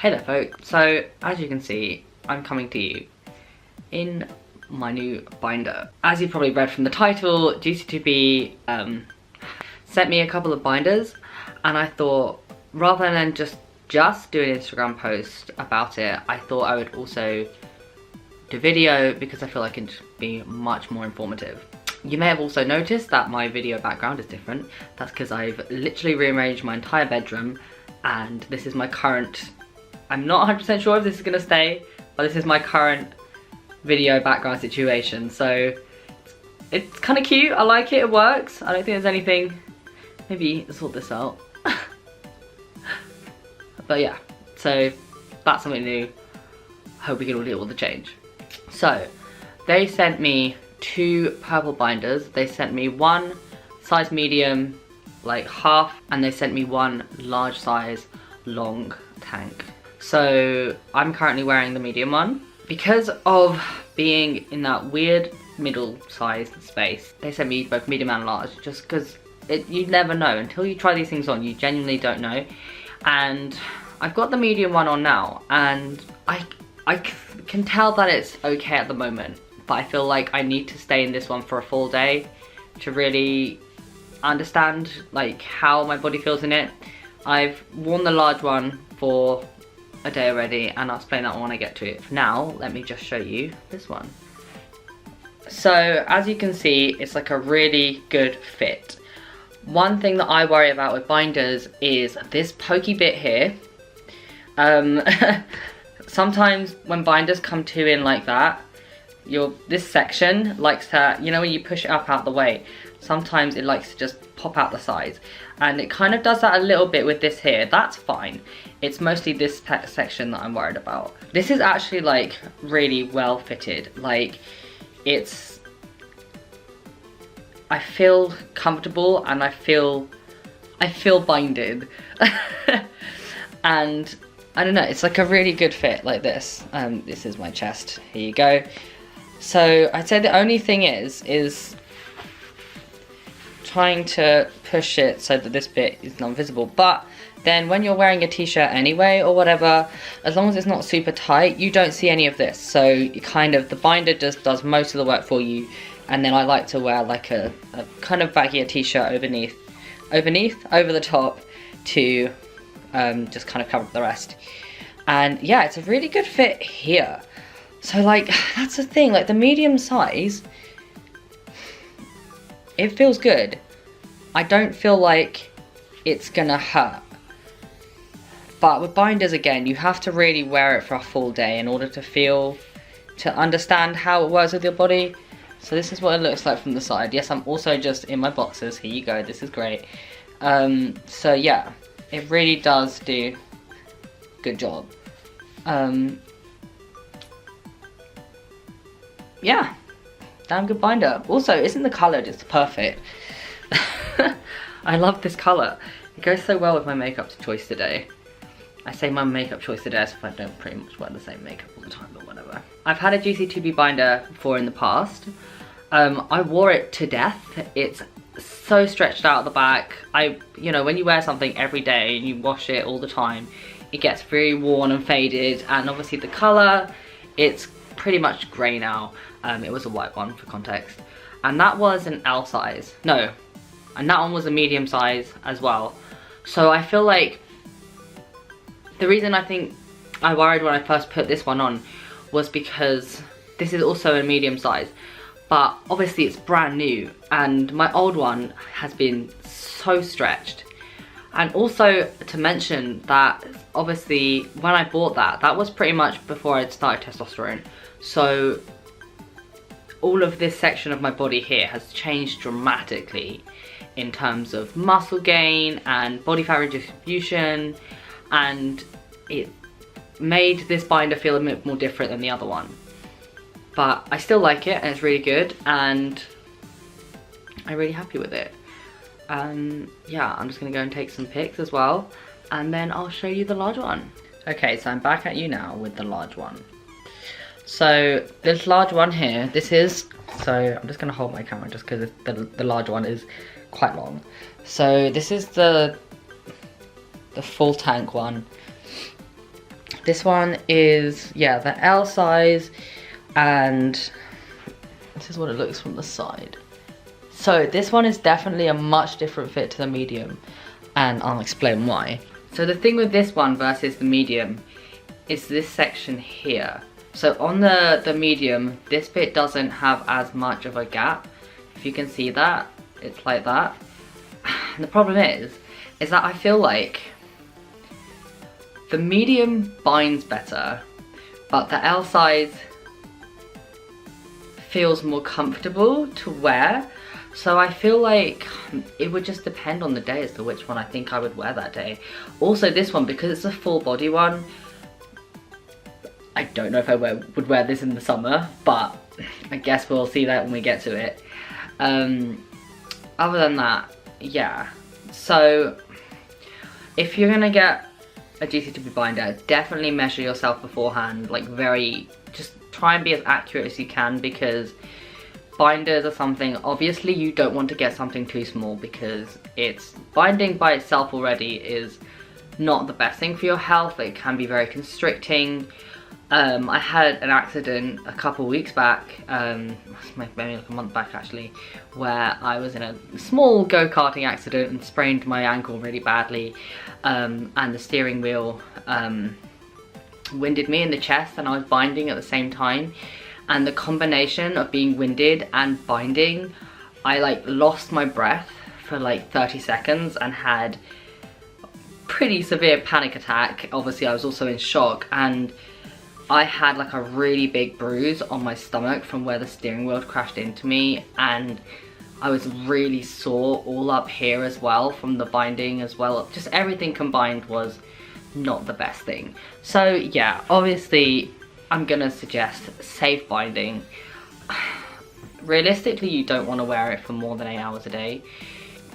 Hey there folks, so as you can see, I'm coming to you in my new binder. As you probably read from the title, GC2B sent me a couple of binders, and I thought rather than just do an Instagram post about it, I thought I would also do video because I feel like it can be much more informative. You may have also noticed that my video background is different. That's because I've literally rearranged my entire bedroom, and this is my current, I'm not 100% sure if this is going to stay, but this is my current video background situation. So it's kind of cute, I like it, it works. I don't think there's anything, maybe sort this out. But yeah, so that's something new. Hope we can all deal with the change. So they sent me 2 purple binders. They sent me one size medium, like half, and they sent me one large size long tank. So I'm currently wearing the medium one. Because of being in that weird middle size space, they sent me both medium and large, just because you never know. Until you try these things on, you genuinely don't know. And I've got the medium one on now, and I can tell that it's okay at the moment, but I feel like I need to stay in this one for a full day to really understand like how my body feels in it. I've worn the large one for a day already, and I'll explain that one when I get to it. For now, let me just show you this one. So as you can see, it's like a really good fit. One thing that I worry about with binders is this pokey bit here. Sometimes when binders come two in like that, this section likes to, you know, when you push it up out the way, sometimes it likes to just pop out the sides, and it kind of does that a little bit with this here. That's fine. It's mostly this section that I'm worried about. This is actually like really well fitted. Like I feel comfortable, and I feel binded. And I don't know, it's like a really good fit like this. This is my chest, here you go. So I'd say the only thing is trying to push it so that this bit is non-visible. But then when you're wearing a t-shirt anyway or whatever, as long as it's not super tight, you don't see any of this. So you the binder just does most of the work for you. And then I like to wear like a kind of baggier t-shirt over the top to just kind of cover up the rest. And yeah, it's a really good fit here. So like, that's the thing, like the medium size, it feels good. I don't feel like it's gonna hurt. But with binders, again, you have to really wear it for a full day in order to understand how it works with your body. So this is what it looks like from the side. Yes, I'm also just in my boxers. Here you go, this is great. So yeah, it really does do a good job. Yeah, damn good binder. Also, isn't the colour just perfect? I love this colour. It goes so well with my makeup choice today. I say my makeup choice today as if I don't pretty much wear the same makeup all the time, but whatever. I've had a GC2B binder before in the past. I wore it to death. It's so stretched out at the back. You know, when you wear something every day and you wash it all the time, it gets very worn and faded, and obviously the colour, it's pretty much grey now. It was a white one for context, and that was an L size. No, and that one was a medium size as well. So I feel like the reason I think I worried when I first put this one on was because this is also a medium size, but obviously it's brand new, and my old one has been so stretched. And also to mention that obviously when I bought that was pretty much before I'd started testosterone. So all of this section of my body here has changed dramatically in terms of muscle gain and body fat redistribution, and it made this binder feel a bit more different than the other one. But I still like it, and it's really good, and I'm really happy with it. Yeah, I'm just gonna go and take some pics as well, and then I'll show you the large one. Okay, so I'm back at you now with the large one. So this large one here, so I'm just gonna hold my camera just because the large one is quite long. So this is the full tank one. This one is, yeah, the L size, and this is what it looks from the side. So this one is definitely a much different fit to the medium, and I'll explain why. So the thing with this one versus the medium is this section here. So on the medium, this bit doesn't have as much of a gap. If you can see that, it's like that. And the problem is that I feel like the medium binds better, but the L size feels more comfortable to wear. So I feel like it would just depend on the day as to which one I think I would wear that day. Also this one, because it's a full body one, I don't know if I would wear this in the summer, but I guess we'll see that when we get to it. Other than that, yeah. So if you're gonna get a GC2B binder, definitely measure yourself beforehand, like just try and be as accurate as you can, because binders are something, obviously you don't want to get something too small, because binding by itself already is not the best thing for your health. It can be very constricting. I had an accident a couple weeks back, maybe like a month back actually, where I was in a small go-karting accident and sprained my ankle really badly, and the steering wheel winded me in the chest, and I was binding at the same time, and the combination of being winded and binding, I like lost my breath for like 30 seconds and had pretty severe panic attack. Obviously I was also in shock, and I had like a really big bruise on my stomach from where the steering wheel crashed into me, and I was really sore all up here as well from the binding as well. Just everything combined was not the best thing. So yeah, obviously I'm gonna suggest safe binding. Realistically, you don't want to wear it for more than 8 hours a day,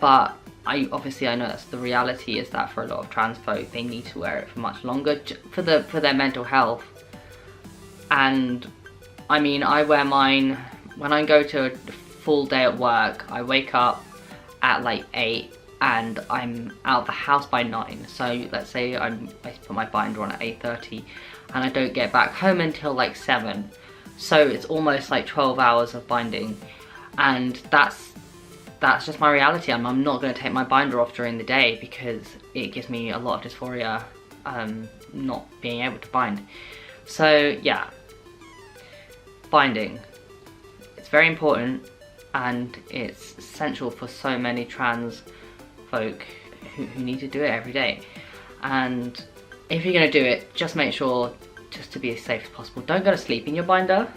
but I know that's the reality, is that for a lot of trans folk, they need to wear it for much longer for their mental health. And I mean, I wear mine when I go to a full day at work. I wake up at like 8 and I'm out of the house by 9. So let's say I put my binder on at 8:30 and I don't get back home until like 7. So it's almost like 12 hours of binding, and that's just my reality. I'm not going to take my binder off during the day because it gives me a lot of dysphoria not being able to bind. So yeah, binding, it's very important, and it's essential for so many trans folk who need to do it every day. And if you're going to do it, just make sure just to be as safe as possible. Don't go to sleep in your binder.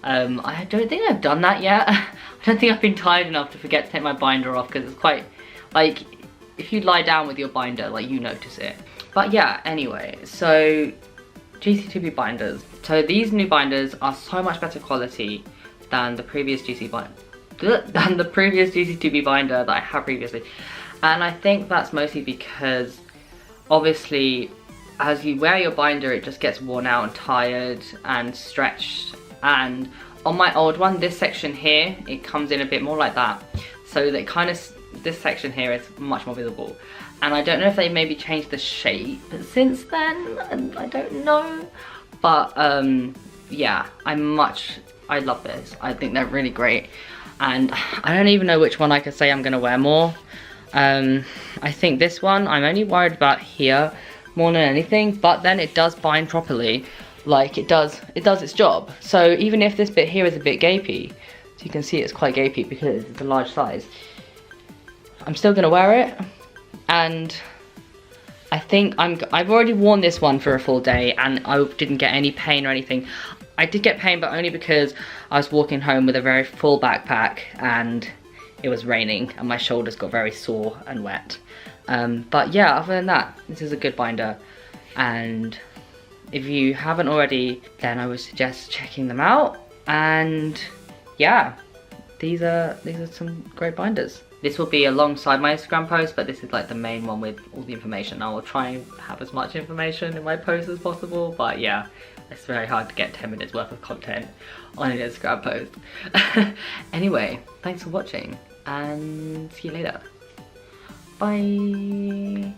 I don't think I've done that yet. I don't think I've been tired enough to forget to take my binder off, because it's quite, like, if you lie down with your binder, like, you notice it. But yeah, anyway, so GC2B binders. So these new binders are so much better quality than the previous GC2B binder that I had previously. And I think that's mostly because obviously as you wear your binder, it just gets worn out and tired and stretched. And on my old one, this section here, it comes in a bit more like that. So that kind of, this section here is much more visible. And I don't know if they maybe changed the shape since then, I don't know. But yeah, I love this. I think they're really great. And I don't even know which one I could say I'm gonna wear more. I think this one, I'm only worried about here more than anything, but then it does bind properly. Like it does its job. So even if this bit here is a bit gapey, so you can see it's quite gapey because it's a large size, I'm still gonna wear it. And I think I've already worn this one for a full day and I didn't get any pain or anything. I did get pain, but only because I was walking home with a very full backpack and it was raining and my shoulders got very sore and wet. But yeah, other than that, this is a good binder. And if you haven't already, then I would suggest checking them out. And yeah, these are some great binders. This will be alongside my Instagram post, but this is like the main one with all the information. I will try and have as much information in my post as possible, but yeah, it's very hard to get 10 minutes worth of content on an Instagram post. Anyway, thanks for watching and see you later. Bye.